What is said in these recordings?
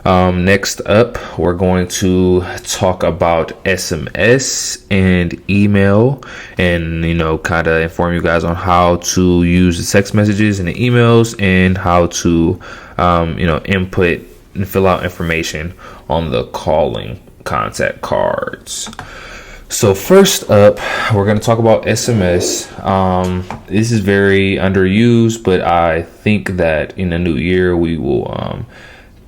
Next up, we're going to talk about SMS and email, and kind of inform you guys on how to use the text messages and the emails, and how to input and fill out information on the calling contact cards. So first up, we're going to talk about SMS. This is very underused, but I think that in the new year we will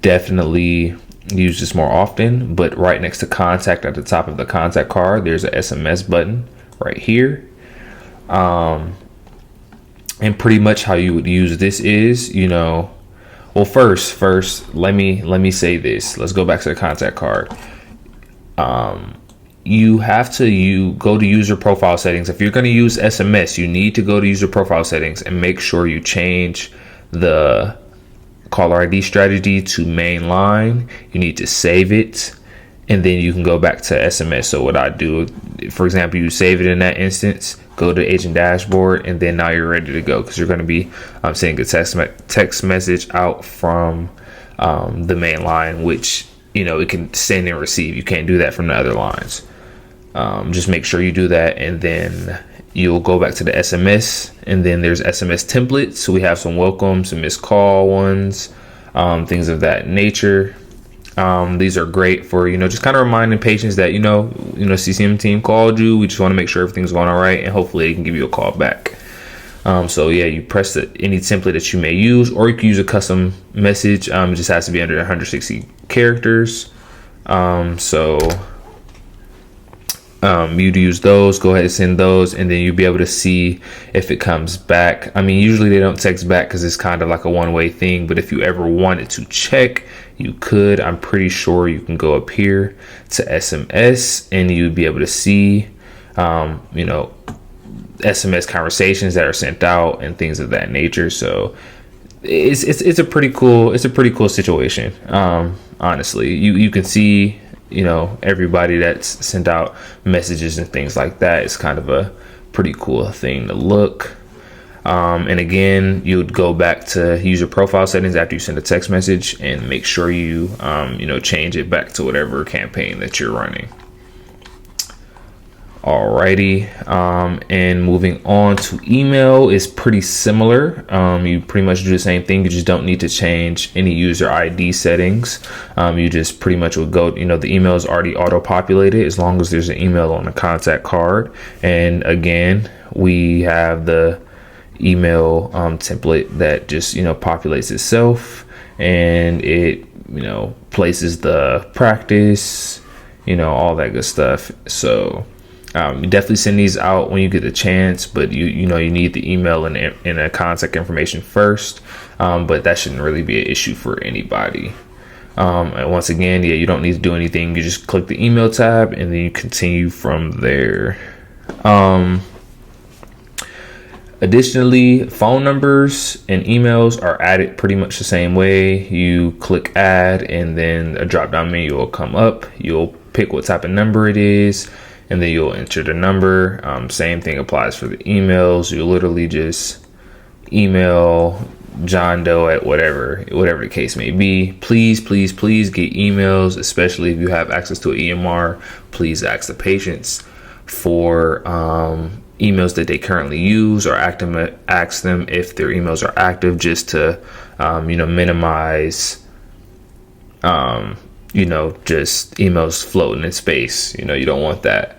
definitely use this more often. But right next to contact, at the top of the contact card, there's an SMS button right here. And pretty much how you would use this is, well, first let me say this. Let's go back to the contact card. You have to go to user profile settings. If you're going to use SMS, you need to go to user profile settings and make sure you change the caller ID strategy to main line. You need to save it, and then you can go back to SMS. So what I do, for example, you save it in that instance, go to agent dashboard, and then now you're ready to go, because you're going to be sending a text message out from the main line, which it can send and receive. You can't do that from the other lines. Just make sure you do that, and then you'll go back to the SMS, and then there's SMS templates. So we have some welcome, some missed call ones, things of that nature. These are great for, just kind of reminding patients that, CCM team called you. We just want to make sure everything's going all right, and hopefully they can give you a call back. So yeah, you press any template that you may use, or you can use a custom message. It just has to be under 160 characters. You'd use those, go ahead and send those, and then you'll be able to see if it comes back. Usually they don't text back because it's kind of like a one-way thing, but if you ever wanted to check, you could. I'm pretty sure you can go up here to SMS, and you'd be able to see, SMS conversations that are sent out and things of that nature. So it's a pretty cool situation. Honestly, you can see everybody that's sent out messages and things like that. It's kind of a pretty cool thing to look. And again, you would go back to user profile settings after you send a text message, and make sure you change it back to whatever campaign that you're running. Alrighty, and moving on to email is pretty similar. You pretty much do the same thing. You just don't need to change any user ID settings. You just pretty much would go, the email is already auto-populated as long as there's an email on the contact card. And again, we have the email template that just, populates itself, and it, places the practice, all that good stuff. So you definitely send these out when you get the chance, but you need the email and the contact information first. But that shouldn't really be an issue for anybody. And once again, you don't need to do anything. You just click the email tab, and then you continue from there. Additionally, phone numbers and emails are added pretty much the same way. You click add, and then a drop down menu will come up. You'll pick what type of number it is, and then you'll enter the number. Same thing applies for the emails. You literally just email John Doe at whatever the case may be. Please get emails, especially if you have access to an EMR. Please ask the patients for emails that they currently use, or ask them if their emails are active, just to minimize just emails floating in space. You don't want that.